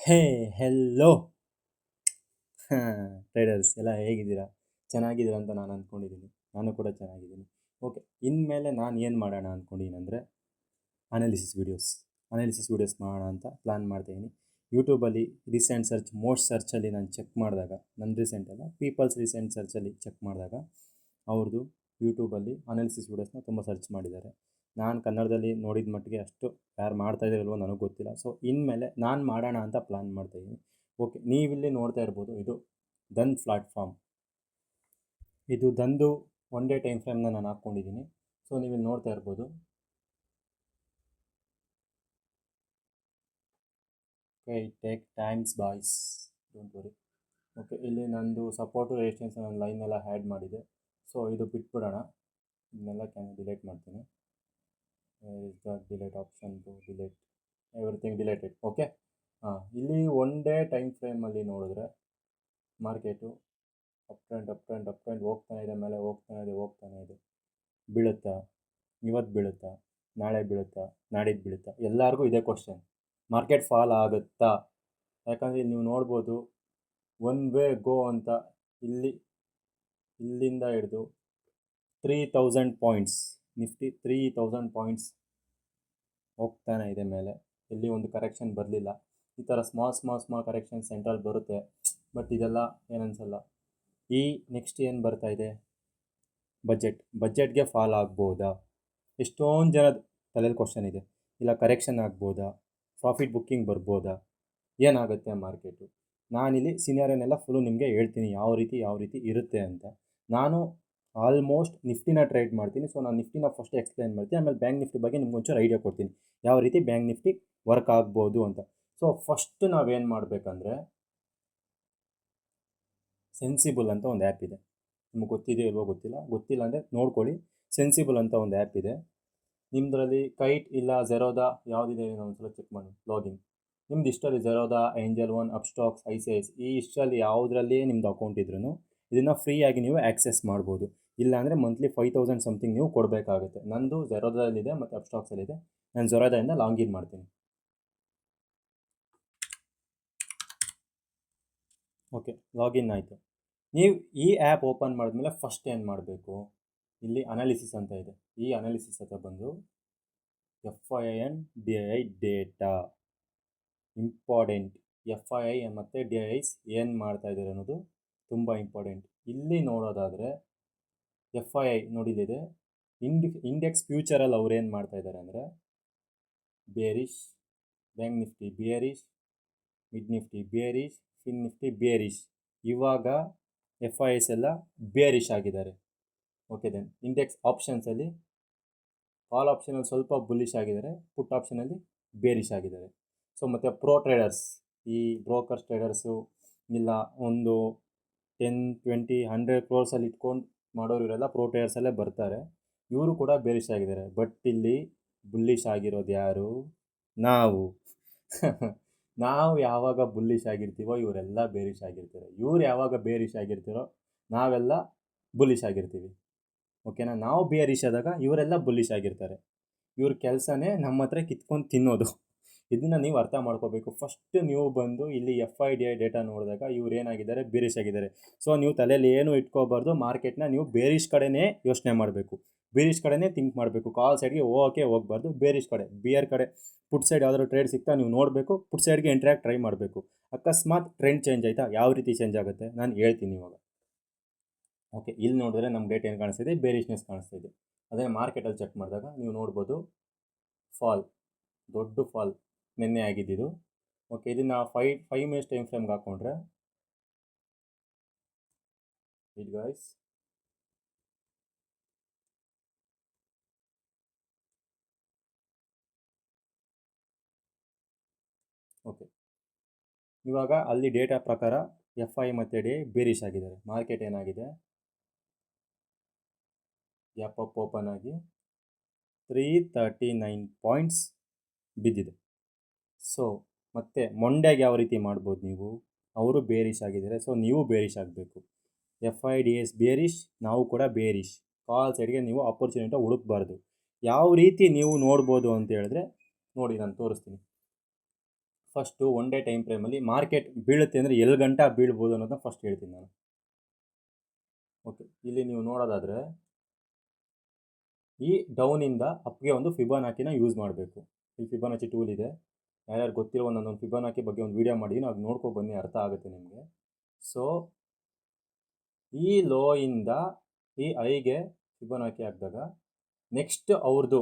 ಹೇ hello traders ಎಲ್ಲ ಹೇಗಿದ್ದೀರಾ? ಚೆನ್ನಾಗಿದ್ದೀರಾ ಅಂತ ನಾನು ಅಂದ್ಕೊಂಡಿದ್ದೀನಿ. ನಾನು ಕೂಡ ಚೆನ್ನಾಗಿದ್ದೀನಿ. ಓಕೆ, ಇನ್ಮೇಲೆ ನಾನು ಏನು ಮಾಡೋಣ ಅಂದ್ಕೊಂಡಿದ್ದೀನಿ ಅಂದರೆ ಅನಾಲಿಸಿಸ್ ವೀಡಿಯೋಸ್ ಮಾಡೋಣ ಅಂತ ಪ್ಲ್ಯಾನ್ ಮಾಡ್ತಾಯಿದ್ದೀನಿ. ಯೂಟ್ಯೂಬಲ್ಲಿ ರೀಸೆಂಟ್ ಸರ್ಚ್, ಮೋಸ್ಟ್ ಸರ್ಚಲ್ಲಿ ನಾನು ಚೆಕ್ ಮಾಡಿದಾಗ, ನನ್ನ ರೀಸೆಂಟ್ ಅಲ್ಲ, ಪೀಪಲ್ಸ್ ರೀಸೆಂಟ್ ಸರ್ಚಲ್ಲಿ ಚೆಕ್ ಮಾಡಿದಾಗ ಅವ್ರದ್ದು ಯೂಟ್ಯೂಬಲ್ಲಿ ಅನಾಲಿಸಿಸ್ ವೀಡಿಯೋಸ್ನ ತುಂಬ ಸರ್ಚ್ ಮಾಡಿದ್ದಾರೆ. ನಾನು ಕನ್ನಡದಲ್ಲಿ ನೋಡಿದ ಮಟ್ಟಿಗೆ ಅಷ್ಟು ಯಾರು ಮಾಡ್ತಾಯಿದ್ದಾರಲ್ವೋ ನನಗೆ ಗೊತ್ತಿಲ್ಲ. ಸೊ ಇನ್ಮೇಲೆ ನಾನು ಮಾಡೋಣ ಅಂತ ಪ್ಲ್ಯಾನ್ ಮಾಡ್ತಾಯಿದ್ದೀನಿ. ಓಕೆ, ನೀವಿಲ್ಲಿ ನೋಡ್ತಾ ಇರ್ಬೋದು, ಇದು ದನ್ ಪ್ಲಾಟ್ಫಾರ್ಮ್. ಇದು ದಂದು ಒನ್ ಡೇ ಟೈಮ್ ಫ್ರೇಮ್ನ ನಾನು ಹಾಕ್ಕೊಂಡಿದ್ದೀನಿ. ಸೊ ನೀವಿಲ್ಲಿ ನೋಡ್ತಾ ಇರ್ಬೋದು. Okay, take times boys, don't worry. Okay, ಇಲ್ಲಿ ನಂದು ಸಪೋರ್ಟು ರೆಸಿಸ್ಟೆನ್ಸ್ ನಾನು ಲೈನೆಲ್ಲ ಆ್ಯಡ್ ಮಾಡಿದೆ. ಸೊ ಇದು ಬಿಟ್ಬಿಡೋಣ, ಇದನ್ನೆಲ್ಲ ಡಿಲೀಟ್ ಮಾಡ್ತೀನಿ. is the delete option to delete everything deleted. Okay, ಇಲ್ಲಿ ಒನ್ ಡೇ ಟೈಮ್ ಫ್ರೇಮಲ್ಲಿ ನೋಡಿದ್ರೆ ಮಾರ್ಕೆಟು ಅಪ್ ಟ್ರೆಂಡ್ ಹೋಗ್ತಾನೆ ಇದೆ, ಮೇಲೆ ಹೋಗ್ತಾನೆ ಇದೆ. ಬೀಳುತ್ತಾ, ಇವತ್ತು ಬೀಳುತ್ತಾ, ನಾಳೆ ಬೀಳುತ್ತಾ, ನಾಡಿದ್ದು ಬೀಳುತ್ತಾ? ಎಲ್ಲರಿಗೂ ಇದೇ ಕ್ವಶನ್. ಮಾರ್ಕೆಟ್ ಫಾಲ್ ಆಗುತ್ತಾ? ಯಾಕಂದರೆ ನೀವು ನೋಡ್ಬೋದು, ಒನ್ ವೇ ಗೋ ಅಂತ ಇಲ್ಲಿಂದ ಹಿಡಿದು 3000 ಪಾಯಿಂಟ್ಸ್, ನಿಫ್ಟಿ 3000 ಪಾಯಿಂಟ್ಸ್ ಹೋಗ್ತಾನೆ ಇದೆ ಮೇಲೆ. ಎಲ್ಲಿ ಒಂದು ಕರೆಕ್ಷನ್ ಬರಲಿಲ್ಲ. ಈ ಥರ ಸ್ಮಾಲ್ ಕರೆಕ್ಷನ್ ಸೆಂಟ್ರಲ್ ಬರುತ್ತೆ, ಬಟ್ ಇದೆಲ್ಲ ಏನನ್ಸಲ್ಲ. ಈ ನೆಕ್ಸ್ಟ್ ಏನು ಬರ್ತಾ ಇದೆ, ಬಜೆಟ್ಗೆ ಫಾಲ್ ಆಗ್ಬೋದಾ? ಎಷ್ಟೊಂದು ಜನದ ತಲೆಯಲ್ಲಿ ಕ್ವಶನ್ ಇದೆ. ಇಲ್ಲ ಕರೆಕ್ಷನ್ ಆಗ್ಬೋದಾ, ಪ್ರಾಫಿಟ್ ಬುಕ್ಕಿಂಗ್ ಬರ್ಬೋದಾ, ಏನಾಗುತ್ತೆ ಮಾರ್ಕೆಟು? ನಾನಿಲ್ಲಿ ಸಿನಾರಿಯೋನೆಲ್ಲ ಫುಲ್ಲು ನಿಮಗೆ ಹೇಳ್ತೀನಿ, ಯಾವ ರೀತಿ ಇರುತ್ತೆ ಅಂತ. ನಾನು ಆಲ್ಮೋಸ್ಟ್ ನಿಫ್ಟಿನ ಟ್ರೇಡ್ ಮಾಡ್ತೀನಿ. ಸೊ ನಾನು ನಿಫ್ಟಿನ ಫಸ್ಟ್ ಎಕ್ಸ್ಪ್ಲೈನ್ ಮಾಡ್ತೀನಿ, ಆಮೇಲೆ ಬ್ಯಾಂಕ್ ನಿಫ್ಟಿ ಬಗ್ಗೆ ನಿಮ್ಗೆ ಒಂಚೂರು ಐಡಿಯಾ ಕೊಡ್ತೀನಿ, ಯಾವ ರೀತಿ ಬ್ಯಾಂಕ್ ನಿಫ್ಟಿ ವರ್ಕ್ ಆಗ್ಬೋದು ಅಂತ. ಸೊ ಫಸ್ಟ್ ನಾವೇನು ಮಾಡಬೇಕಂದ್ರೆ, ಸೆನ್ಸಿಬಲ್ ಅಂತ ಒಂದು ಆ್ಯಪ್ ಇದೆ. ನಿಮ್ಗೆ ಗೊತ್ತಿದೆಯೋ ಇಲ್ವೋ ಗೊತ್ತಿಲ್ಲ ಅಂದರೆ ನೋಡ್ಕೊಳ್ಳಿ. ಸೆನ್ಸಿಬಲ್ ಅಂತ ಒಂದು ಆ್ಯಪ್ ಇದೆ. ನಿಮ್ಮದ್ರಲ್ಲಿ ಕೈಟ್ ಇಲ್ಲ ಝೆರೋದಾ ಯಾವುದಿದೆ ಒಂದ್ಸಲ ಚೆಕ್ ಮಾಡಿ ಲಾಗಿನ್. ನಿಮ್ದು ಇಷ್ಟರಲ್ಲಿ ಝೆರೋದಾ, ಏಂಜಲ್ ಒನ್, ಅಪ್ಸ್ಟಾಕ್ಸ್, ICICI ಈ ಇಷ್ಟರಲ್ಲಿ ಯಾವುದ್ರಲ್ಲಿ ನಿಮ್ಮದು ಅಕೌಂಟ್ ಇದ್ರೂ ಇದನ್ನು ಫ್ರೀಯಾಗಿ ನೀವು ಆ್ಯಕ್ಸೆಸ್ ಮಾಡ್ಬೋದು. ಇಲ್ಲಾಂದರೆ ಮಂತ್ಲಿ 5000 ಸಮಥಿಂಗ್ ನೀವು ಕೊಡಬೇಕಾಗುತ್ತೆ. ನಂದು ಝೆರೋದಾದಲ್ಲಿದೆ ಮತ್ತು ಅಪ್ಸ್ಟಾಕ್ಸಲ್ಲಿದೆ. ನಾನು ಝೆರೋದಾದಿಂದ ಲಾಗಿನ್ ಮಾಡ್ತೀನಿ. ಓಕೆ, ಲಾಗಿನ್ ಆಯಿತು. ನೀವು ಈ ಆ್ಯಪ್ ಓಪನ್ ಮಾಡಿದ್ಮೇಲೆ ಫಸ್ಟ್ ಏನು ಮಾಡಬೇಕು, ಇಲ್ಲಿ ಅನಾಲಿಸಿಸ್ ಅಂತ ಇದೆ. ಈ ಅನಾಲಿಸಿಸ್ ಹತ್ರ ಬಂದು FII DII data important. FII ಮತ್ತು DIIs ಏನು ಮಾಡ್ತಾ ಇದ್ದಾರೆ ಅನ್ನೋದು ತುಂಬ ಇಂಪಾರ್ಟೆಂಟ್. ಇಲ್ಲಿ ನೋಡೋದಾದರೆ FII ನೋಡಿದಿದೆ, ಇಂಡೆಕ್ಸ್ ಫ್ಯೂಚರಲ್ಲಿ ಅವ್ರು ಏನು ಮಾಡ್ತಾ ಇದ್ದಾರೆ ಅಂದರೆ bearish, bank Nifty bearish, mid Nifty bearish, fin Nifty bearish. ಇವಾಗ FIIs ಎಲ್ಲ ಬೇರಿಶ್ ಆಗಿದ್ದಾರೆ. ಓಕೆ, ದೆನ್ ಇಂಡೆಕ್ಸ್ ಆಪ್ಷನ್ಸಲ್ಲಿ ಕಾಲ್ ಆಪ್ಷನಲ್ಲಿ ಸ್ವಲ್ಪ ಬುಲ್ಲಿಶ್ ಆಗಿದ್ದಾರೆ, ಪುಟ್ ಆಪ್ಷನಲ್ಲಿ ಬೇರಿಶ್ ಆಗಿದ್ದಾರೆ. ಸೊ ಮತ್ತು ಪ್ರೋ ಟ್ರೇಡರ್ಸ್, ಈ ಬ್ರೋಕರ್ಸ್ ಟ್ರೇಡರ್ಸು ಇಲ್ಲ ಒಂದು 10, 20, 100 ಕ್ರೋರ್ಸಲ್ಲಿ ಇಟ್ಕೊಂಡು ಮಾಡೋರು ಇವರೆಲ್ಲ ಪ್ರೋ ಟ್ರೇಡರ್ಸಲ್ಲೇ ಬರ್ತಾರೆ. ಇವರು ಕೂಡ ಬೇರಿಶ್ ಆಗಿದ್ದಾರೆ. ಬಟ್ ಇಲ್ಲಿ ಬುಲ್ಲಿಶ್ ಆಗಿರೋದು ಯಾರು? ನಾವು ನಾವು ಯಾವಾಗ ಬುಲ್ಲಿಶ್ ಆಗಿರ್ತೀವೋ ಇವರೆಲ್ಲ ಬೇರಿಶ್ ಆಗಿರ್ತಾರೆ. ಇವ್ರು ಯಾವಾಗ ಬೇರಿಶ್ ಆಗಿರ್ತೀರೋ ನಾವೆಲ್ಲ ಬುಲ್ಲಿಶ್ ಆಗಿರ್ತೀವಿ. ಓಕೆನಾ? ನಾವು ಬೇರಿಶ್ ಆದಾಗ ಇವರೆಲ್ಲ ಬುಲ್ಲಿಶ್ ಆಗಿರ್ತಾರೆ. ಇವ್ರ ಕೆಲಸನೇ ನಮ್ಮ ಹತ್ರ ಕಿತ್ಕೊಂಡು ತಿನ್ನೋದು. ಇದನ್ನು ನೀವು ಅರ್ಥ ಮಾಡ್ಕೋಬೇಕು. ಫಸ್ಟ್ ನೀವು ಬಂದು ಇಲ್ಲಿ FIDI ಡೇಟಾ ನೋಡಿದಾಗ ಇವ್ರು ಏನಾಗಿದ್ದಾರೆ, ಬೇರಿಶ್ ಆಗಿದ್ದಾರೆ. ಸೊ ನೀವು ತಲೆಯಲ್ಲಿ ಏನು ಇಟ್ಕೋಬಾರ್ದು, ಮಾರ್ಕೆಟ್ನ ನೀವು ಬೇರಿಶ್ ಕಡೆನೇ ಯೋಚನೆ ಮಾಡಬೇಕು, ಬೇರಿಶ್ ಕಡೆನೇ ಥಿಂಕ್ ಮಾಡಬೇಕು. ಕಾಲ್ ಸೈಡ್ಗೆ ಹೋಗಬಾರ್ದು, ಬೇರಿಶ್ ಕಡೆ, ಬಿಯರ್ ಕಡೆ, ಪುಟ್ ಸೈಡ್ ಯಾವ್ದಾದ್ರು ಟ್ರೇಡ್ ಸಿಗ್ತಾ ನೀವು ನೋಡಬೇಕು, ಪುಟ್ ಸೈಡ್ಗೆ ಎಂಟ್ರಾಗಿ ಟ್ರೈ ಮಾಡಬೇಕು. ಅಕಸ್ಮಾತ್ ಟ್ರೆಂಡ್ ಚೇಂಜ್ ಆಯಿತಾ, ಯಾವ ರೀತಿ ಚೇಂಜ್ ಆಗುತ್ತೆ ನಾನು ಹೇಳ್ತೀನಿ ಇವಾಗ. ಓಕೆ, ಇಲ್ಲಿ ನೋಡಿದ್ರೆ ನಮ್ಮ ಡೇಟ್ ಏನು ಕಾಣಿಸ್ತಿದೆ, ಬೇರಿಶ್ನೆಸ್ ಕಾಣಿಸ್ತಾ ಇದೆ. ಅದೇ ಮಾರ್ಕೆಟಲ್ಲಿ ಚೆಕ್ ಮಾಡಿದಾಗ ನೀವು ನೋಡ್ಬೋದು, ಫಾಲ್, ದೊಡ್ಡ ಫಾಲ್ ನಿನ್ನೆ ಆಗಿದ್ದಿದ್ದು. ಓಕೆ, ಇದನ್ನು 5 ಮಿನಿಟ್ಸ್ ಟೈಮ್ ಫ್ರೇಮ್ಗೆ ಹಾಕ್ಕೊಂಡ್ರೆ ಇಟ್ ಗೈಸ್, ಓಕೆ, ಇವಾಗ ಅಲ್ಲಿ ಡೇಟಾ ಪ್ರಕಾರ FII ಮತ್ತು DII ಬೇರಿಶ್ ಆಗಿದ್ದಾರೆ. ಮಾರ್ಕೆಟ್ ಏನಾಗಿದೆ, ಗ್ಯಾಪ್ ಅಪ್ ಓಪನ್ ಆಗಿ 339 ಪಾಯಿಂಟ್ಸ್ ಬಿದ್ದಿದೆ. ಸೊ ಮತ್ತು ಮೊಂಡೆಗೆ ಯಾವ ರೀತಿ ಮಾಡ್ಬೋದು ನೀವು, ಅವರು ಬೇರಿಶ್ ಆಗಿದ್ದಾರೆ. ಸೊ ನೀವು ಬೇರಿಶ್ ಆಗಬೇಕು. FIDS ಬೇರಿಶ್, ನಾವು ಕೂಡ ಬೇರಿಶ್. ಕಾಲ್ ಸೈಡ್ಗೆ ನೀವು ಆಪರ್ಚುನಿಟಿ ಹುಡುಕಬಾರ್ದು. ಯಾವ ರೀತಿ ನೀವು ನೋಡ್ಬೋದು ಅಂತ ಹೇಳಿದ್ರೆ, ನೋಡಿ ನಾನು ತೋರಿಸ್ತೀನಿ. ಫಸ್ಟು ಒನ್ ಡೇ ಟೈಮ್ ಫ್ರೇಮಲ್ಲಿ ಮಾರ್ಕೆಟ್ ಬೀಳುತ್ತೆ ಅಂದರೆ ಎಲ್ಲಿ ಗಂಟೆ ಬೀಳ್ಬೋದು ಅನ್ನೋದನ್ನ ಫಸ್ಟ್ ಹೇಳ್ತೀನಿ ನಾನು. ಓಕೆ, ಇಲ್ಲಿ ನೀವು ನೋಡೋದಾದರೆ ಈ ಡೌನಿಂದ ಅಪ್ಗೆ ಒಂದು ಫಿಬೊನಾಕಿನ ಯೂಸ್ ಮಾಡಬೇಕು. ಈ ಫಿಬೊನಾಚಿ ಟೂಲ್ ಇದೆ, ಯಾರ್ಯಾರು ಗೊತ್ತಿರೋ ಒಂದೊಂದು ಫಿಬೊನಾಕಿ ಬಗ್ಗೆ ಒಂದು ವೀಡಿಯೋ ಮಾಡಿದ್ದೀನಿ, ಅದು ನೋಡ್ಕೊಂಡು ಬನ್ನಿ, ಅರ್ಥ ಆಗುತ್ತೆ ನಿಮಗೆ. ಸೊ ಈ ಲೋಯಿಂದ ಈ ಐಗೆ ಫಿಬೊನಾಕಿ ಹಾಕಿದಾಗ ನೆಕ್ಸ್ಟ್ ಅವ್ರದ್ದು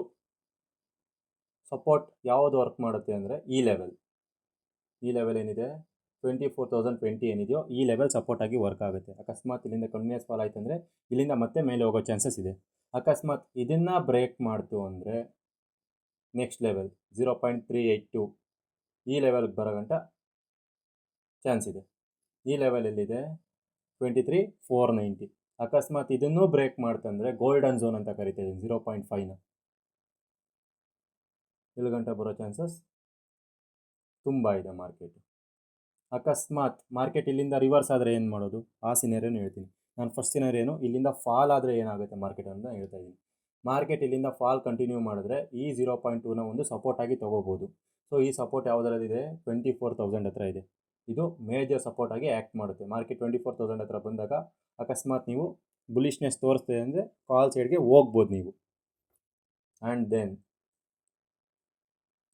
ಸಪೋರ್ಟ್ ಯಾವುದು ವರ್ಕ್ ಮಾಡುತ್ತೆ ಅಂದರೆ ಈ ಲೆವೆಲ್ ಏನಿದೆ 24,020 ಏನಿದೆಯೋ ಈ ಲೆವೆಲ್ ಸಪೋರ್ಟ್ ಆಗಿ ವರ್ಕ್ ಆಗುತ್ತೆ. ಅಕಸ್ಮಾತ್ ಇಲ್ಲಿಂದ ಕಂಟಿನ್ಯೂಸ್ ಫಾಲ್ ಆಯಿತು ಅಂದರೆ ಇಲ್ಲಿಂದ ಮತ್ತೆ ಮೇಲೆ ಹೋಗೋ ಚಾನ್ಸಸ್ ಇದೆ. ಅಕಸ್ಮಾತ್ ಇದನ್ನು ಬ್ರೇಕ್ ಮಾಡ್ತು ಅಂದರೆ ನೆಕ್ಸ್ಟ್ ಲೆವೆಲ್ 0.382 ಈ ಲೆವೆಲ್ಗೆ ಬರೋ ಗಂಟ ಚಾನ್ಸ್ ಇದೆ. ಈ ಲೆವೆಲ್ ಎಲ್ಲಿದೆ 23,490. ಅಕಸ್ಮಾತ್ ಇದನ್ನೂ ಬ್ರೇಕ್ ಮಾಡ್ತಂದರೆ ಗೋಲ್ಡನ್ ಝೋನ್ ಅಂತ ಕರಿತಾ ಇದ್ದೀನಿ 0.5ನ ಇಲ್ಲಿ ಗಂಟೆ ಬರೋ ಚಾನ್ಸಸ್ ತುಂಬ ಇದೆ ಮಾರ್ಕೆಟ್. ಅಕಸ್ಮಾತ್ ಮಾರ್ಕೆಟ್ ಇಲ್ಲಿಂದ ರಿವರ್ಸ್ ಆದರೆ ಏನು ಮಾಡೋದು, ಆ ಸಿನೇರಿಯೋನು ಹೇಳ್ತೀನಿ ನಾನು. ಫಸ್ಟ್ ಸಿನೇರಿಯೋನು ಇಲ್ಲಿಂದ ಫಾಲ್ ಆದರೆ ಏನಾಗುತ್ತೆ ಮಾರ್ಕೆಟ್ ಅಂತ ಹೇಳ್ತಾ ಇದ್ದೀನಿ. ಮಾರ್ಕೆಟ್ ಇಲ್ಲಿಂದ ಫಾಲ್ ಕಂಟಿನ್ಯೂ ಮಾಡಿದ್ರೆ ಈ 0.2ನ ಒಂದು ಸಪೋರ್ಟ್ ಆಗಿ ತೊಗೋಬೋದು. ಸೊ ಈ ಸಪೋರ್ಟ್ ಯಾವುದರಲ್ಲಿದೆ 24,000 ಹತ್ರ ಇದೆ. ಇದು ಮೇಜರ್ ಸಪೋರ್ಟ್ ಆಗಿ ಆ್ಯಕ್ಟ್ ಮಾಡುತ್ತೆ. ಮಾರ್ಕೆಟ್ 24,000 ಹತ್ರ ಬಂದಾಗ ಅಕಸ್ಮಾತ್ ನೀವು ಬುಲಿಶ್ನೆಸ್ ತೋರಿಸ್ತಿದೆ ಅಂದರೆ ಕಾಲ್ ಸೈಡ್ಗೆ ಹೋಗ್ಬೋದು ನೀವು. ಆ್ಯಂಡ್ ದೆನ್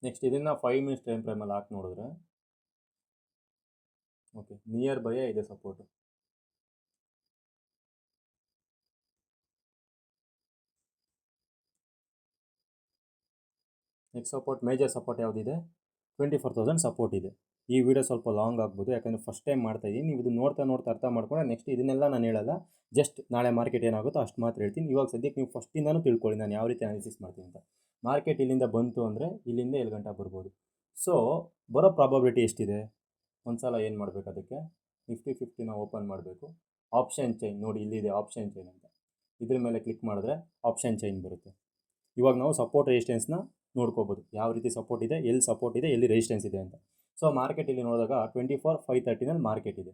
ನೆಕ್ಸ್ಟ್ ಇದನ್ನು 5 ಮಿನಿಟ್ಸ್ ಟೈಮ್ ಫ್ರೇಮಲ್ಲಿ ಹಾಕಿ ನೋಡಿದ್ರೆ ಓಕೆ, ನಿಯರ್ ಬೈ ಇದೆ support. Next support, major support ಯಾವುದಿದೆ 24,000 ಸಪೋರ್ಟ್ ಇದೆ. ಈ ವಿಡಿಯೋ ಸ್ವಲ್ಪ ಲಾಂಗ್ ಆಗ್ಬೋದು, ಯಾಕಂದರೆ ಫಸ್ಟ್ ಟೈಮ್ ಮಾಡ್ತಾಯಿದ್ದೀನಿ. ನೀವು ಇದು ನೋಡ್ತಾ ಅರ್ಥ ಮಾಡ್ಕೊಂಡ್ರೆ ನೆಕ್ಸ್ಟ್ ಇದನ್ನೆಲ್ಲ ನಾನು ಹೇಳಲ್ಲ, ಜಸ್ಟ್ ನಾಳೆ ಮಾರ್ಕೆಟ್ ಏನಾಗುತ್ತೋ ಅಷ್ಟು ಮಾತ್ರ ಹೇಳ್ತೀನಿ. ಇವಾಗ ಸದ್ಯಕ್ಕೆ ನೀವು ಫಸ್ಟಿಂದನೂ ತಿಳ್ಕೊಳ್ಳಿ ನಾನು ಯಾವ ರೀತಿ ಅನಾಲಿಸಿಸ್ ಮಾಡ್ತೀನಿ ಅಂತ. ಮಾರ್ಕೆಟ್ ಇಲ್ಲಿಂದ ಬಂತು ಅಂದರೆ ಇಲ್ಲಿಂದ ಎಲ್ಲಿ ಗಂಟೆ ಬರ್ಬೋದು. ಸೊ ಬರೋ ಪ್ರಾಬಬಿಲಿಟಿ ಎಷ್ಟಿದೆ, ಒಂದು ಸಲ ಏನು ಮಾಡಬೇಕು, ಅದಕ್ಕೆ ನಿಫ್ಟಿ 50ನ ಓಪನ್ ಮಾಡಬೇಕು. ಆಪ್ಷನ್ ಚೈನ್ ನೋಡಿ, ಇಲ್ಲಿದೆ ಆಪ್ಷನ್ ಚೈನ್ ಅಂತ, ಇದ್ರ ಮೇಲೆ ಕ್ಲಿಕ್ ಮಾಡಿದ್ರೆ ಆಪ್ಷನ್ ಚೈನ್ ಬರುತ್ತೆ. ಇವಾಗ ನಾವು ಸಪೋರ್ಟ್ ರೆಸಿಸ್ಟೆನ್ಸ್ನ ನೋಡ್ಕೋಬೋದು, ಯಾವ ರೀತಿ ಸಪೋರ್ಟ್ ಇದೆ, ಎಲ್ಲಿ ಸಪೋರ್ಟ್ ಇದೆ, ಎಲ್ಲಿ ರೆಸಿಸ್ಟೆನ್ಸ್ ಇದೆ ಅಂತ. ಸೊ ಮಾರ್ಕೆಟ್ ಇಲ್ಲಿ ನೋಡಿದಾಗ 24,530ನಲ್ಲಿ ಮಾರ್ಕೆಟ್ ಇದೆ.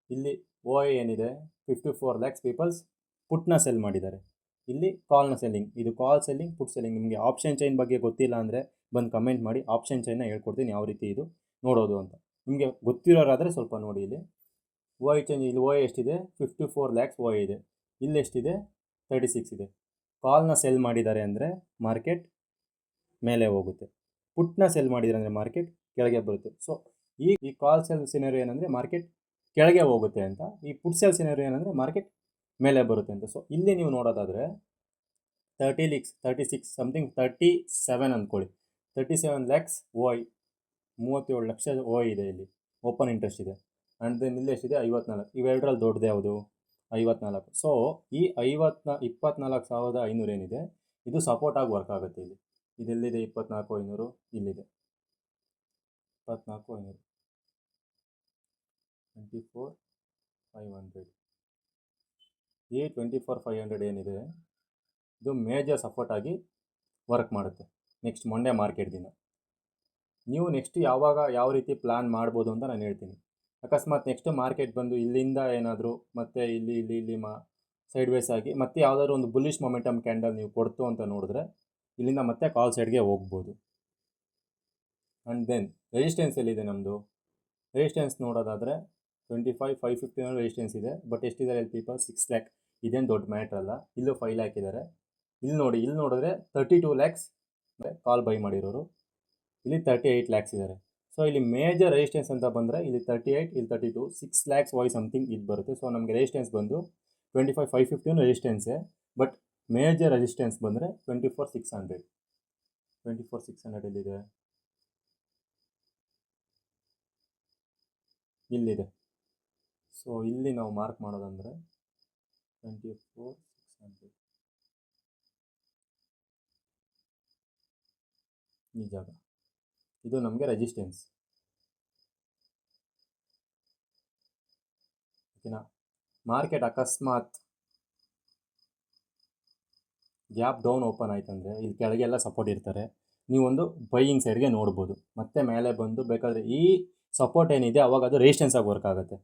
ಇಲ್ಲಿ OI ಏನಿದೆ 54 lakhs ಪೀಪಲ್ಸ್ ಪುಟ್ನ ಸೆಲ್ ಮಾಡಿದ್ದಾರೆ. ಇಲ್ಲಿ ಕಾಲ್ನ ಸೆಲ್ಲಿಂಗ್, ಇದು ಕಾಲ್ ಸೆಲ್ಲಿಂಗ್, ಪುಟ್ ಸೆಲ್ಲಿಂಗ್. ನಿಮಗೆ ಆಪ್ಷನ್ ಚೈನ್ ಬಗ್ಗೆ ಗೊತ್ತಿಲ್ಲ ಅಂದರೆ ಬಂದು ಕಮೆಂಟ್ ಮಾಡಿ, ಆಪ್ಷನ್ ಚೈನ್ನ ಹೇಳ್ಕೊಡ್ತೀನಿ ಯಾವ ರೀತಿ ಇದು ನೋಡೋದು ಅಂತ. ನಿಮಗೆ ಗೊತ್ತಿರೋರಾದರೆ ಸ್ವಲ್ಪ ನೋಡಿ. ಇಲ್ಲಿ OI ಚೇಂಜ್, ಇಲ್ಲಿ OI ಎಷ್ಟಿದೆ 54 lakhs OI ಇದೆ. ಇಲ್ಲಿ ಎಷ್ಟಿದೆ 36 ಇದೆ. ಕಾಲ್ನ ಸೆಲ್ ಮಾಡಿದ್ದಾರೆ ಅಂದರೆ ಮಾರ್ಕೆಟ್ ಮೇಲೆ ಹೋಗುತ್ತೆ, ಪುಟ್ನ ಸೆಲ್ ಮಾಡಿದ್ದಾರೆ ಅಂದರೆ ಮಾರ್ಕೆಟ್ ಕೆಳಗೆ ಬರುತ್ತೆ. ಸೊ ಈ ಕಾಲ್ ಸೆಲ್ ಸಿನಾರಿಯೋ ಏನಂದರೆ ಮಾರ್ಕೆಟ್ ಕೆಳಗೆ ಹೋಗುತ್ತೆ ಅಂತ, ಈ ಪುಟ್ ಸೆಲ್ ಸಿನಾರಿಯೋ ಏನಂದರೆ ಮಾರ್ಕೆಟ್ ಮೇಲೆ ಬರುತ್ತೆ ಅಂತ. ಸೊ ಇಲ್ಲಿ ನೀವು ನೋಡೋದಾದರೆ 36 ಸಮಥಿಂಗ್ 37 ಅಂದ್ಕೊಳ್ಳಿ, 37 lakhs OI, 37 ಲಕ್ಷ OI ಇದೆ. ಇಲ್ಲಿ ಓಪನ್ ಇಂಟ್ರೆಸ್ಟ್ ಇದೆ. ಆ್ಯಂಡ್ ದೆನ್ ಇಲ್ಲಿ ಎಷ್ಟಿದೆ 54. ಇವೆರಡರಲ್ಲಿ ದೊಡ್ಡದು ಯಾವುದು 54. ಸೊ ಈ 24,500 ಏನಿದೆ ಇದು ಸಪೋರ್ಟಾಗಿ ವರ್ಕ್ ಆಗುತ್ತೆ. ಇದೆಲ್ಲಿದೆ 24,500, ಇಲ್ಲಿದೆ 24,500, 24,500. ಈ 24,500 ಏನಿದೆ ಇದು ಮೇಜರ್ ಸಪೋರ್ಟ್ ಆಗಿ ವರ್ಕ್ ಮಾಡುತ್ತೆ ನೆಕ್ಸ್ಟ್ ಮಂಡೇ ಮಾರ್ಕೆಟ್ ದಿನ. ನೀವು ನೆಕ್ಸ್ಟ್ ಯಾವ ರೀತಿ ಪ್ಲ್ಯಾನ್ ಮಾಡ್ಬೋದು ಅಂತ ನಾನು ಹೇಳ್ತೀನಿ. ಅಕಸ್ಮಾತ್ ನೆಕ್ಸ್ಟ್ ಮಾರ್ಕೆಟ್ ಬಂದು ಇಲ್ಲಿಂದ ಏನಾದರೂ ಮತ್ತೆ ಇಲ್ಲಿ ಸೈಡ್ ವೇಸ್ ಆಗಿ ಮತ್ತೆ ಯಾವುದಾದ್ರು ಒಂದು ಬುಲ್ಲಿಶ್ ಮೊಮೆಂಟಮ್ ಕ್ಯಾಂಡಲ್ ನೀವು ಕೊಡ್ತು ಅಂತ ನೋಡಿದ್ರೆ ಇಲ್ಲಿಂದ ಮತ್ತೆ ಕಾಲ್ ಸೈಡ್ಗೆ ಹೋಗ್ಬೋದು. ಆ್ಯಂಡ್ ದೆನ್ ರೆಸಿಸ್ಟೆನ್ಸ್ ಎಲ್ಲಿದೆ ನಮ್ಮದು, ರೆಸಿಸ್ಟೆನ್ಸ್ ನೋಡೋದಾದರೆ 25,550 ರೆಸಿಸ್ಟೆನ್ಸ್ ಇದೆ. ಬಟ್ ಎಷ್ಟಿದ್ದಾರೆ ಇಲ್ಲಿ ಪೀಪಲ್ 6 lakh. ಇದೇನು ದೊಡ್ಡ ಮ್ಯಾಟ್ರ್ ಅಲ್ಲ. ಇಲ್ಲೂ 5 lakh ಇದ್ದಾರೆ. ಇಲ್ಲಿ ನೋಡಿದ್ರೆ 32 lakhs ಕಾಲ್ ಬೈ ಮಾಡಿರೋರು, ಇಲ್ಲಿ 38 lakhs ಇದ್ದಾರೆ. ಸೊ ಇಲ್ಲಿ ಮೇಜರ್ ರೆಸಿಸ್ಟೆನ್ಸ್ ಅಂತ ಬಂದರೆ ಇಲ್ಲಿ 38, ಇಲ್ಲಿ 32, 6 lakhs OI ಸಮಥಿಂಗ್ ಇದು ಬರುತ್ತೆ. ಸೊ ನಮಗೆ ರೆಸಿಸ್ಟೆನ್ಸ್ ಬಂದು 25,550 ರೆಸಿಸ್ಟೆನ್ಸೇ. ಬಟ್ ಮೇಜರ್ ರೆಸಿಸ್ಟೆನ್ಸ್ ಬಂದರೆ 24,600. 24,600 ಎಲ್ಲಿದೆ, ಇಲ್ಲಿದೆ. ಸೊ ಇಲ್ಲಿ ನಾವು ಮಾರ್ಕ್ ಮಾಡೋದಂದರೆ 24,600 ಈ ಜಾಗ, ಇದು ನಮಗೆ ರೆಸಿಸ್ಟೆನ್ಸ್. ಓಕೆನಾ. ಮಾರ್ಕೆಟ್ ಅಕಸ್ಮಾತ್ ಗ್ಯಾಪ್ ಡೌನ್ ಓಪನ್ ಆಯ್ತಂದರೆ ಇಲ್ಲಿ ಕೆಳಗೆಲ್ಲ ಸಪೋರ್ಟ್ ಇರ್ತಾರೆ, ನೀವೊಂದು ಬೈಯಿಂಗ್ ಸೈಡ್ಗೆ ನೋಡ್ಬೋದು. ಮತ್ತೆ ಮೇಲೆ ಬಂದು ಬೇಕಾದರೆ ಈ ಸಪೋರ್ಟ್ ಏನಿದೆ ಅವಾಗ ಅದು ರೆಸಿಸ್ಟೆನ್ಸ್ ಆಗಿ ವರ್ಕ್ ಆಗುತ್ತೆ.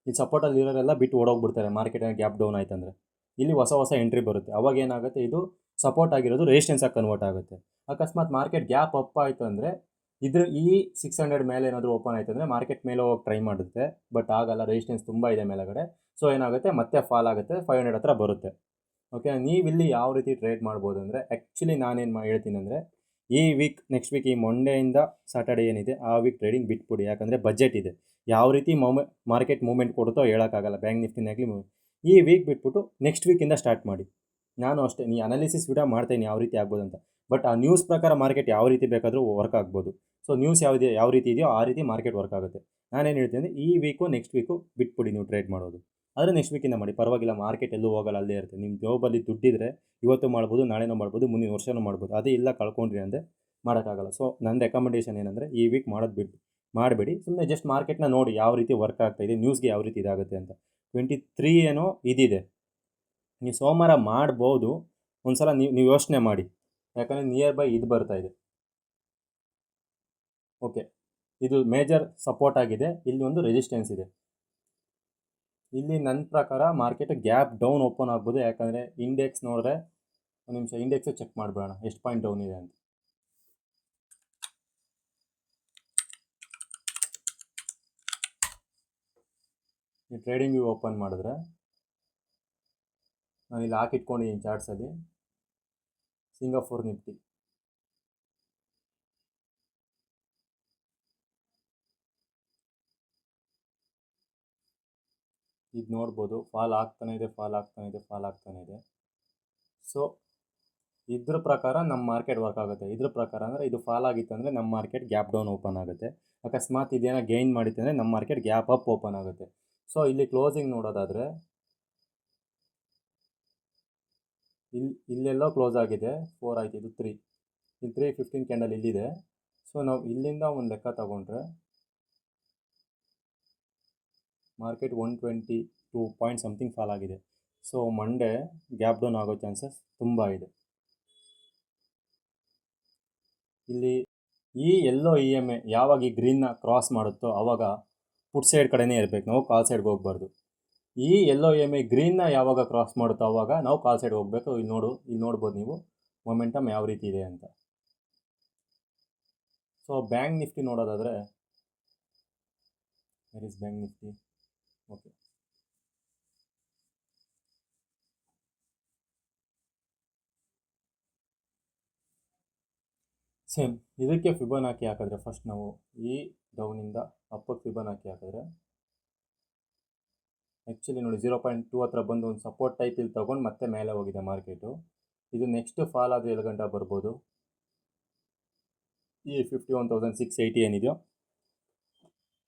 ಈ ಸಪೋರ್ಟಲ್ಲಿ ಇರೋರೆಲ್ಲ ಬಿಟ್ಟು ಓಡೋಗ್ಬಿಡ್ತಾರೆ ಮಾರ್ಕೆಟ್ ಗ್ಯಾಪ್ ಡೌನ್ ಆಯ್ತಂದರೆ. ಇಲ್ಲಿ ಹೊಸ ಎಂಟ್ರಿ ಬರುತ್ತೆ. ಅವಾಗ ಏನಾಗುತ್ತೆ, ಇದು ಸಪೋರ್ಟ್ ಆಗಿರೋದು ರೆಸಿಸ್ಟೆನ್ಸ್ ಆಗಿ ಕನ್ವರ್ಟ್ ಆಗುತ್ತೆ. ಅಕಸ್ಮಾತ್ ಮಾರ್ಕೆಟ್ ಗ್ಯಾಪ್ ಅಪ್ ಆಯಿತು ಅಂದರೆ ಈ 600 ಮೇಲೆ ಏನಾದರೂ ಓಪನ್ ಆಯಿತು ಅಂದರೆ ಮಾರ್ಕೆಟ್ ಮೇಲೆ ಹೋಗಿ ಟ್ರೈ ಮಾಡುತ್ತೆ, ಬಟ್ ಆಗಲ್ಲ, ರೆಸಿಸ್ಟೆನ್ಸ್ ತುಂಬ ಇದೆ ಮೇಲೆಗಡೆ. ಸೊ ಏನಾಗುತ್ತೆ, ಮತ್ತೆ ಫಾಲ್ ಆಗುತ್ತೆ, 500 ಹತ್ರ ಬರುತ್ತೆ. ಓಕೆ, ನೀವಿಲ್ಲಿ ಯಾವ ರೀತಿ ಟ್ರೇಡ್ ಮಾಡ್ಬೋದು ಅಂದರೆ, ಆ್ಯಕ್ಚುಲಿ ನಾನೇನು ಹೇಳ್ತೀನಿ ಅಂದರೆ, ಈ ವೀಕ್ ನೆಕ್ಸ್ಟ್ ವೀಕ್ ಈ ಮಂಡೆಯಿಂದ ಸಾಟರ್ಡೆ ಏನಿದೆ ಆ ವೀಕ್ ಟ್ರೇಡಿಂಗ್ ಬಿಟ್ಬಿಡಿ. ಯಾಕಂದರೆ ಬಜೆಟ್ ಇದೆ, ಯಾವ ರೀತಿ ಮಾರ್ಕೆಟ್ ಮೂವ್ಮೆಂಟ್ ಕೊಡುತ್ತೋ ಹೇಳೋಕ್ಕಾಗಲ್ಲ. ಬ್ಯಾಂಕ್ ನಿಫ್ಟಿನಾಗಲಿ ಈ ವೀಕ್ ಬಿಟ್ಬಿಟ್ಟು ನೆಕ್ಸ್ಟ್ ವೀಕಿಂದ ಸ್ಟಾರ್ಟ್ ಮಾಡಿ. ನಾನು ಅಷ್ಟೇ, ನೀ ಅನಾಲಿಸಿಸ್ ವಿಡಿಯೋ ಮಾಡ್ತೀನಿ ಯಾವ ರೀತಿ ಆಗ್ಬೋದು ಅಂತ, ಬಟ್ ಆ ನ್ಯೂಸ್ ಪ್ರಕಾರ ಮಾರ್ಕೆಟ್ ಯಾವ ರೀತಿ ಬೇಕಾದರೂ ವರ್ಕ್ ಆಗ್ಬೋದು. ಸೊ ನ್ಯೂಸ್ ಯಾವ ರೀತಿ ಇದೆಯೋ ಆ ರೀತಿ ಮಾರ್ಕೆಟ್ ವರ್ಕ್ ಆಗುತ್ತೆ. ನಾನೇನು ಹೇಳ್ತೀನಿ ಅಂದರೆ, ಈ ವೀಕು ನೆಕ್ಸ್ಟ್ ವೀಕು ಬಿಟ್ಬಿಡಿ ನೀವು ಟ್ರೇಡ್ ಮಾಡೋದು. ಆದರೆ ನೆಕ್ಸ್ಟ್ ವೀಕಿಂದ ಮಾಡಿ, ಪರವಾಗಿಲ್ಲ, ಮಾರ್ಕೆಟ್ ಎಲ್ಲೂ ಹೋಗಲ್ಲ, ಅಲ್ಲೇ ಇರುತ್ತೆ. ನಿಮ್ಮ ಜಾಬಲ್ಲಿ ದುಡ್ಡಿದ್ರೆ ಇವತ್ತು ಮಾಡ್ಬೋದು, ನಾಳೆನೂ ಮಾಡ್ಬೋದು, ಮುಂದಿನ ವರ್ಷನೂ ಮಾಡ್ಬೋದು. ಅದೇ ಇಲ್ಲ ಕಳ್ಕೊಂಡ್ರಿ ಅಂದರೆ ಮಾಡೋಕ್ಕಾಗಲ್ಲ. ಸೊ ನನ್ನ ರೆಕಮೆಂಡೇಷನ್ ಏನಂದರೆ, ಈ ವೀಕ್ ಮಾಡಬೇಡಿ, ಸುಮ್ಮನೆ ಜಸ್ಟ್ ಮಾರ್ಕೆಟ್ನ ನೋಡಿ ಯಾವ ರೀತಿ ವರ್ಕ್ ಆಗ್ತಾಯಿದೆ, ನ್ಯೂಸ್ಗೆ ಯಾವ ರೀತಿ ಇದಾಗುತ್ತೆ ಅಂತ. 23 ಏನೋ ಇದಿದೆ, ನೀವು ಸೋಮವಾರ ಮಾಡ್ಬೋದು. ಒಂದು ಸಲ ನೀವು ಯೋಚನೆ ಮಾಡಿ, ಯಾಕಂದರೆ ನಿಯರ್ ಬೈ ಇದು ಬರ್ತಾಯಿದೆ. ಓಕೆ, ಇದು ಮೇಜರ್ ಸಪೋರ್ಟ್ ಆಗಿದೆ, ಇಲ್ಲಿ ಒಂದು ರೆಸಿಸ್ಟೆನ್ಸ್ ಇದೆ. ಇಲ್ಲಿ ನನ್ನ ಪ್ರಕಾರ ಮಾರ್ಕೆಟ್ ಗ್ಯಾಪ್ ಡೌನ್ ಓಪನ್ ಆಗ್ಬೋದು. ಯಾಕಂದರೆ ಇಂಡೆಕ್ಸ್ ನೋಡಿದ್ರೆ, ಒಂದು ನಿಮಿಷ ಇಂಡೆಕ್ಸು ಚೆಕ್ ಮಾಡಿಬಿಡೋಣ ಎಷ್ಟು ಪಾಯಿಂಟ್ ಡೌನ್ ಇದೆ ಅಂತ. ನೀವು ಟ್ರೇಡಿಂಗ್ ವ್ಯೂ ಓಪನ್ ಮಾಡಿದ್ರೆ, ನಾನು ಇಲ್ಲಿ ಹಾಕಿಟ್ಕೊಂಡಿದ್ದೀನಿ ಚಾರ್ಟ್ಸಲ್ಲಿ, ಸಿಂಗಾಪುರ್ ನಿಫ್ಟಿ ಇದು ನೋಡ್ಬೋದು, ಫಾಲ್ ಆಗ್ತಾನೆ ಇದೆ. ಸೊ ಇದ್ರ ಪ್ರಕಾರ ನಮ್ಮ ಮಾರ್ಕೆಟ್ ವರ್ಕ್ ಆಗುತ್ತೆ. ಇದ್ರ ಪ್ರಕಾರ ಅಂದರೆ, ಇದು ಫಾಲ್ ಆಗಿತ್ತು ಅಂದರೆ ನಮ್ಮ ಮಾರ್ಕೆಟ್ ಗ್ಯಾಪ್ ಡೌನ್ ಓಪನ್ ಆಗುತ್ತೆ. ಅಕಸ್ಮಾತ್ ಇದೇನೋ ಗೈನ್ ಮಾಡಿತ್ತು ಅಂದರೆ ನಮ್ಮ ಮಾರ್ಕೆಟ್ ಗ್ಯಾಪ್ ಅಪ್ ಓಪನ್ ಆಗುತ್ತೆ. ಸೊ ಇಲ್ಲಿ ಕ್ಲೋಸಿಂಗ್ ನೋಡೋದಾದರೆ, ಇಲ್ಲೆಲ್ಲೋ ಕ್ಲೋಸ್ ಆಗಿದೆ, 4 ಆಯಿತು, ಇದು 3, ಇಲ್ಲಿ 315 ಕ್ಯಾಂಡಲ್ ಇಲ್ಲಿದೆ. ಸೊ ನಾವು ಇಲ್ಲಿಂದ ಒಂದು ಲೆಕ್ಕ ತಗೊಂಡ್ರೆ ಮಾರ್ಕೆಟ್ 122 ಪಾಯಿಂಟ್ ಸಮಥಿಂಗ್ ಫಾಲ್ ಆಗಿದೆ. ಸೊ ಮಂಡೇ ಗ್ಯಾಪ್ ಡೌನ್ ಆಗೋ ಚಾನ್ಸಸ್ ತುಂಬ ಇದೆ. ಇಲ್ಲಿ ಈ ಎಲ್ಲೋ EMA ಯಾವಾಗ ಈ ಗ್ರೀನ್ನ ಕ್ರಾಸ್ ಮಾಡುತ್ತೋ ಆವಾಗ ಪುಟ್ ಸೈಡ್ ಕಡೆನೇ ಇರಬೇಕು, ನಾವು ಕಾಲ್ ಸೈಡ್ಗೆ ಹೋಗ್ಬಾರ್ದು. ಈ ಎಲ್ಲೋ EMA ಗ್ರೀನ್ನ ಯಾವಾಗ ಕ್ರಾಸ್ ಮಾಡುತ್ತೋ ಆವಾಗ ನಾವು ಕಾಲ್ ಸೈಡ್ ಹೋಗಬೇಕು. ಇಲ್ಲಿ ನೋಡ್ಬೋದು ನೀವು ಮೊಮೆಂಟಮ್ ಯಾವ ರೀತಿ ಇದೆ ಅಂತ. ಸೊ ಬ್ಯಾಂಕ್ ನಿಫ್ಟಿ ನೋಡೋದಾದರೆ, ಬ್ಯಾಂಕ್ ನಿಫ್ಟಿ, ಓಕೆ, ಸೇಮ್ ಇದಕ್ಕೆ ಫಿಬೊನಾಕಿ ಹಾಕಿದ್ರೆ, ಫಸ್ಟ್ ನಾವು ಈ ಡೌನಿಂದ ಅಪ್ಪಕ್ಕೆ ಫಿಬೊನಾಕಿ ಹಾಕಿದ್ರೆ, ಆ್ಯಕ್ಚುಲಿ ನೋಡಿ 0.2 ಹತ್ರ ಬಂದು ಒಂದು ಸಪೋರ್ಟ್ ಟೈಪ್ ಇಲ್ಲಿ ತೊಗೊಂಡು ಮತ್ತೆ ಮೇಲೆ ಹೋಗಿದೆ ಮಾರ್ಕೆಟು. ಇದು ನೆಕ್ಸ್ಟ್ ಫಾಲ್ ಆದರೆ ಎಲ್ಲಿ ಗಂಟ ಬರ್ಬೋದು, ಈ 51,680 ಏನಿದೆಯೋ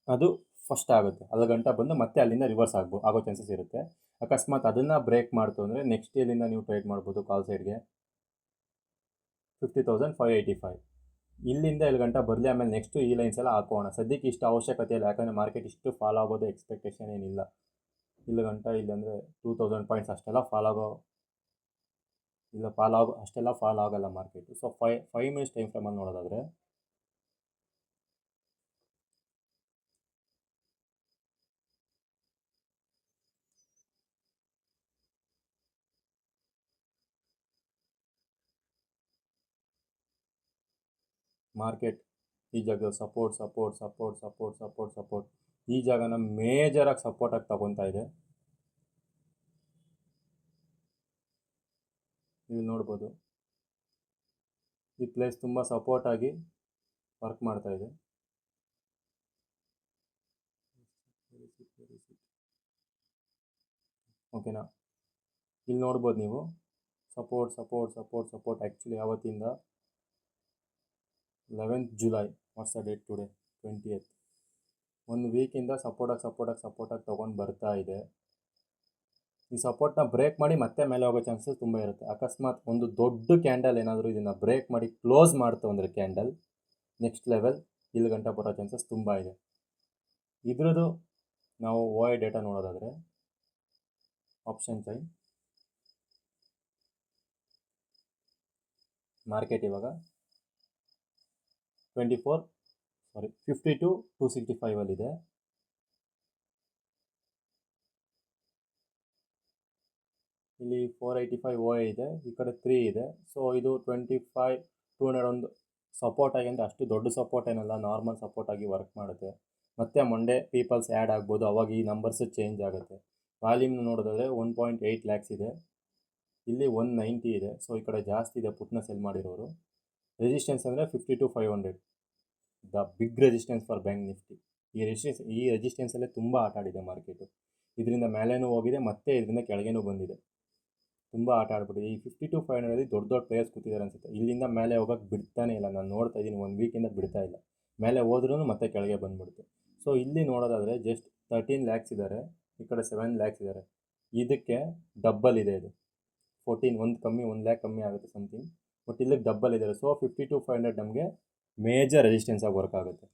ಅದು ಫಸ್ಟ್ ಆಗುತ್ತೆ, ಅಲ್ಲಿ ಗಂಟ ಬಂದು ಮತ್ತೆ ಅಲ್ಲಿಂದ ರಿವರ್ಸ್ ಆಗೋ ಚಾನ್ಸಸ್ ಇರುತ್ತೆ. ಅಕಸ್ಮಾತ್ ಅದನ್ನು ಬ್ರೇಕ್ ಮಾಡ್ತು ಅಂದರೆ ನೆಕ್ಸ್ಟ್ ಇಲ್ಲಿಂದ ನೀವು ಟ್ರೇಡ್ ಮಾಡ್ಬೋದು ಕಾಲ್ ಸೈಡ್ಗೆ 50,585. ಇಲ್ಲಿಂದ ಇಲ್ಲಿ ಗಂಟ ಬರಲಿ, ಆಮೇಲೆ ನೆಕ್ಸ್ಟು ಈ ಲೈನ್ಸ್ ಎಲ್ಲ ಹಾಕೋಣ. ಸದ್ಯಕ್ಕೆ ಇಷ್ಟು ಅವಶ್ಯಕತೆ ಇಲ್ಲ, ಯಾಕಂದರೆ ಮಾರ್ಕೆಟ್ ಇಷ್ಟು ಫಾಲ್ ಆಗೋದು ಎಕ್ಸ್ಪೆಕ್ಟೇಷನ್ ಏನಿಲ್ಲ. ಇಲ್ಲಿ ಗಂಟ ಇಲ್ಲಾಂದರೆ 2000 ಪಾಯಿಂಟ್ಸ್ ಅಷ್ಟೆಲ್ಲ ಅಷ್ಟೆಲ್ಲ ಫಾಲ್ ಆಗಲ್ಲ ಮಾರ್ಕೆಟು. ಸೊ 5 ಮಿನಿಟ್ಸ್ ಟೈಮ್ ಫ್ರೇಮಲ್ಲಿ ನೋಡೋದಾದರೆ, ಮಾರ್ಕೆಟ್ ಈ ಜಾಗದಲ್ಲಿ ಸಪೋರ್ಟ್ ಈ ಜಾಗನ ಮೇಜರಾಗಿ ಸಪೋರ್ಟಾಗಿ ತಗೊತಾ ಇದೆ. ನೀವು ನೋಡ್ಬೋದು, ಈ ಪ್ಲೇಸ್ ತುಂಬ ಸಪೋರ್ಟಾಗಿ ವರ್ಕ್ ಮಾಡ್ತಾ ಇದೆ. ಓಕೆನಾ, ಇಲ್ಲಿ ನೋಡ್ಬೋದು ನೀವು ಸಪೋರ್ಟ್. ಆ್ಯಕ್ಚುಲಿ ಯಾವತ್ತಿಂದ 11th July, what's the date today, 20th, ಒಂದು ವೀಕಿಂದ ಸಪೋರ್ಟಾಗಿ ತೊಗೊಂಡು ಬರ್ತಾ ಇದೆ. ಈ ಸಪೋರ್ಟ್ನ ಬ್ರೇಕ್ ಮಾಡಿ ಮತ್ತೆ ಮೇಲೆ ಹೋಗೋ ಚಾನ್ಸಸ್ ತುಂಬ ಇರುತ್ತೆ. ಅಕಸ್ಮಾತ್ ಒಂದು ದೊಡ್ಡ ಕ್ಯಾಂಡಲ್ ಏನಾದರೂ ಇದನ್ನು ಬ್ರೇಕ್ ಮಾಡಿ ಕ್ಲೋಸ್ ಮಾಡ್ತು ಅಂದರೆ ಕ್ಯಾಂಡಲ್ ನೆಕ್ಸ್ಟ್ ಲೆವೆಲ್ ಇಲ್ಲಿ ಗಂಟ ಬರೋ ಚಾನ್ಸಸ್ ತುಂಬ ಇದೆ. ಇದ್ರದ್ದು ನಾವು OI ಡೇಟಾ ನೋಡೋದಾದರೆ, ಆಪ್ಷನ್ ಟೈಮ್ ಮಾರ್ಕೆಟ್ ಇವಾಗ 52,265 ಇದೆ. ಇಲ್ಲಿ 485 OA ಇದೆ, ಈ ಕಡೆ 3 ಇದೆ. ಸೊ ಇದು 25 200 ಒಂದು ಸಪೋರ್ಟ್ ಆಗಿ, ಅಂದರೆ ಅಷ್ಟು ದೊಡ್ಡ ಸಪೋರ್ಟ್ ಏನಲ್ಲ, ನಾರ್ಮಲ್ ಸಪೋರ್ಟ್ ಆಗಿ ವರ್ಕ್ ಮಾಡುತ್ತೆ. ಮತ್ತು ಮಂಡೇ ಪೀಪಲ್ಸ್ ಆ್ಯಡ್ ಆಗ್ಬೋದು, ಅವಾಗ ಈ ನಂಬರ್ಸ್ ಚೇಂಜ್ ಆಗುತ್ತೆ. ವಾಲ್ಯೂಮ್ ನೋಡೋದಾದರೆ 1.8 ಲ್ಯಾಕ್ಸ್ ಇದೆ, ಇಲ್ಲಿ 190 ಇದೆ. ಸೊ ಈ ಕಡೆ ಜಾಸ್ತಿ ಇದೆ ಪುಟ್ನ ಸೆಲ್ ಮಾಡಿರೋರು. ರೆಸಿಸ್ಟೆನ್ಸ್ ಅಂದರೆ 50 to 500, the big resistance for bank Nifty. ಈ ರೆಸಿಸ್ಟೆನ್ಸಲ್ಲೇ ತುಂಬ ಆಟ ಆಡಿದೆ ಮಾರ್ಕೆಟು. ಇದರಿಂದ ಮೇಲೇನೂ ಹೋಗಿದೆ, ಮತ್ತು ಇದರಿಂದ ಕೆಳಗೇನೂ ಬಂದಿದೆ. ತುಂಬ ಆಟ ಆಡ್ಬಿಟ್ಟಿದೆ. ಈ 50 to 500 ದೊಡ್ಡ ದೊಡ್ಡ ಪ್ಲೇಯರ್ಸ್ ಕೂತಿದ್ದಾರೆ ಅನಿಸುತ್ತೆ. ಇಲ್ಲಿಂದ ಮೇಲೆ ಹೋಗೋಕ್ಕೆ ಬಿಡ್ತಾನೆ ಇಲ್ಲ. ನಾನು ನೋಡ್ತಾ ಇದ್ದೀನಿ, 1 ವೀಕಿಂದ ಬಿಡ್ತಾ ಇಲ್ಲ. ಮೇಲೆ ಹೋದ್ರೂ ಮತ್ತೆ ಕೆಳಗೆ ಬಂದ್ಬಿಡುತ್ತೆ. ಸೊ ಇಲ್ಲಿ ನೋಡೋದಾದರೆ ಜಸ್ಟ್ 13 ಲ್ಯಾಕ್ಸ್ ಇದ್ದಾರೆ, ಈ ಕಡೆ 7 ಲ್ಯಾಕ್ಸ್ ಇದ್ದಾರೆ. ಇದಕ್ಕೆ ಡಬ್ಬಲ್ ಇದೆ ಇದು. 14 1 ಕಮ್ಮಿ, 1 ಲ್ಯಾಕ್ ಕಮ್ಮಿ ಆಗುತ್ತೆ ಸಮಥಿಂಗ್. ಬಟ್ ಇಲ್ಲಿಗೆ ಡಬ್ಬಲ್ ಇದ್ದಾರೆ. ಸೊ 50 to 500 ನಮಗೆ ಮೇಜರ್ ರೆಸಿಸ್ಟೆನ್ಸ್ ಆಗಿ ವರ್ಕ್ ಆಗುತ್ತೆ.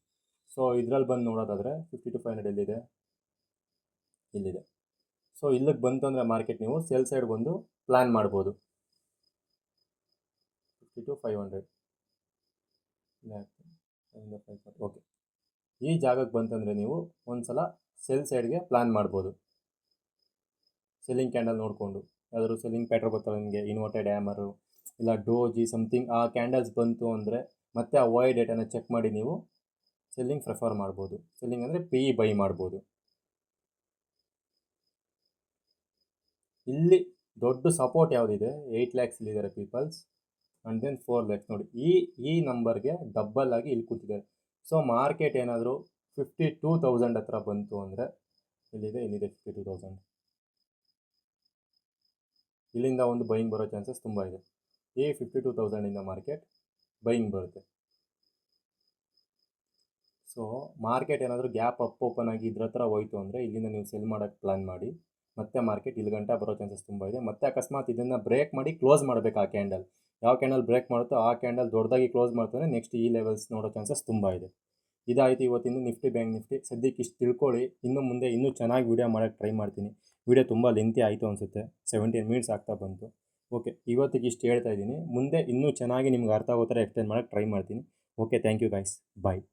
ಸೊ ಇದರಲ್ಲಿ ಬಂದು ನೋಡೋದಾದರೆ 50 to 500 ಎಲ್ಲಿದೆ, ಇಲ್ಲಿದೆ. ಸೊ ಇಲ್ಲಿಗೆ ಬಂತು ಅಂದರೆ ಮಾರ್ಕೆಟ್ ನೀವು ಸೆಲ್ ಸೈಡ್ ಬಂದು ಪ್ಲ್ಯಾನ್ ಮಾಡ್ಬೋದು. 50 to 500 ಓಕೆ. ಈ ಜಾಗಕ್ಕೆ ಬಂತಂದರೆ ನೀವು ಒಂದು ಸಲ ಸೆಲ್ ಸೈಡ್ಗೆ ಪ್ಲ್ಯಾನ್ ಮಾಡ್ಬೋದು. ಸೆಲ್ಲಿಂಗ್ ಕ್ಯಾಂಡಲ್ ನೋಡಿಕೊಂಡು, ಯಾವ್ದಾದ್ರು ಸೆಲ್ಲಿಂಗ್ ಪ್ಯಾಟ್ರನ್ ಗೊತ್ತಲ್ಲ ನಿಮಗೆ, ಇನ್ವರ್ಟೆಡ್ ಹ್ಯಾಮರು ಇಲ್ಲ ಡೋಜಿ ಸಮಥಿಂಗ್, ಆ ಕ್ಯಾಂಡಲ್ಸ್ ಬಂತು ಅಂದರೆ ಮತ್ತೆ ಆ OI ಡೇಟಾನ ಚೆಕ್ ಮಾಡಿ ನೀವು ಸೆಲ್ಲಿಂಗ್ ಪ್ರಿಫರ್ ಮಾಡ್ಬೋದು. ಸೆಲ್ಲಿಂಗ್ ಅಂದರೆ PE ಬೈ ಮಾಡ್ಬೋದು. ಇಲ್ಲಿ ದೊಡ್ಡ ಸಪೋರ್ಟ್ ಯಾವುದಿದೆ, 8 ಲ್ಯಾಕ್ಸ್ ಇಲ್ಲಿದ್ದಾರೆ ಪೀಪಲ್ಸ್, ಆ್ಯಂಡ್ ದೆನ್ 4 ಲ್ಯಾಕ್ಸ್. ನೋಡಿ ಈ ನಂಬರ್ಗೆ ಡಬ್ಬಲ್ ಆಗಿ ಇಲ್ಲಿ ಕೂತಿದ್ದಾರೆ. ಸೊ ಮಾರ್ಕೆಟ್ ಏನಾದರೂ 52,000 ಹತ್ರ ಬಂತು ಅಂದರೆ, ಇಲ್ಲಿದೆ 52,000, ಇಲ್ಲಿಂದ ಒಂದು ಬೈಯಿಂಗ್ ಬರೋ ಚಾನ್ಸಸ್ ತುಂಬ ಇದೆ. ಈ 52,000ಇಂದ ಮಾರ್ಕೆಟ್ ಬೈಯಿಂಗ್ ಬರುತ್ತೆ. ಸೊ ಮಾರ್ಕೆಟ್ ಏನಾದರೂ ಗ್ಯಾಪ್ ಅಪ್ ಓಪನ್ ಆಗಿ ಇದ್ರ ಹತ್ರ ಹೋಯ್ತು ಅಂದರೆ ಇಲ್ಲಿಂದ ನೀವು ಸೆಲ್ ಮಾಡೋಕ್ಕೆ ಪ್ಲ್ಯಾನ್ ಮಾಡಿ. ಮತ್ತೆ ಮಾರ್ಕೆಟ್ ಇಲ್ಲಿ ಗಂಟ ಬರೋ ಚಾನ್ಸಸ್ ತುಂಬ ಇದೆ. ಮತ್ತೆ ಅಕಸ್ಮಾತ್ ಇದನ್ನು ಬ್ರೇಕ್ ಮಾಡಿ ಕ್ಲೋಸ್ ಮಾಡಬೇಕು. ಆ ಕ್ಯಾಂಡಲ್ ಯಾವ ಕ್ಯಾಂಡಲ್ ಬ್ರೇಕ್ ಮಾಡುತ್ತೋ ಆ ಕ್ಯಾಂಡಲ್ ದೊಡ್ಡದಾಗಿ ಕ್ಲೋಸ್ ಮಾಡ್ತಾರೆ, ನೆಕ್ಸ್ಟ್ ಈ ಲೆವೆಲ್ಸ್ ನೋಡೋ ಚಾನ್ಸಸ್ ತುಂಬ ಇದೆ. ಇದಾಯಿತು ಇವತ್ತಿನ ನಿಫ್ಟಿ ಬ್ಯಾಂಕ್ ನಿಫ್ಟಿ. ಸದ್ಯಕ್ಕೆ ಇಷ್ಟು ತಿಳ್ಕೊಳ್ಳಿ. ಇನ್ನು ಮುಂದೆ ಇನ್ನೂ ಚೆನ್ನಾಗಿ ವೀಡಿಯೋ ಮಾಡೋಕ್ಕೆ ಟ್ರೈ ಮಾಡ್ತೀನಿ. ವೀಡಿಯೋ ತುಂಬ ಲೆಂತಿ ಆಯಿತು ಅನಿಸುತ್ತೆ, 17 ಮಿನಿಟ್ಸ್ ಆಗ್ತಾ ಬಂತು. ಓಕೆ, ಇವತ್ತಿಗೆ ಇಷ್ಟು ಹೇಳ್ತಾ ಇದ್ದೀನಿ. ಮುಂದೆ ಇನ್ನೂ ಚೆನ್ನಾಗಿ ನಿಮ್ಗೆ ಅರ್ಥ ಆಗೋ ಥರ ಎಕ್ಸ್ಪ್ಲೇನ್ ಮಾಡೋಕ್ಕೆ ಟ್ರೈ ಮಾಡ್ತೀನಿ. Okay, thank you guys, bye.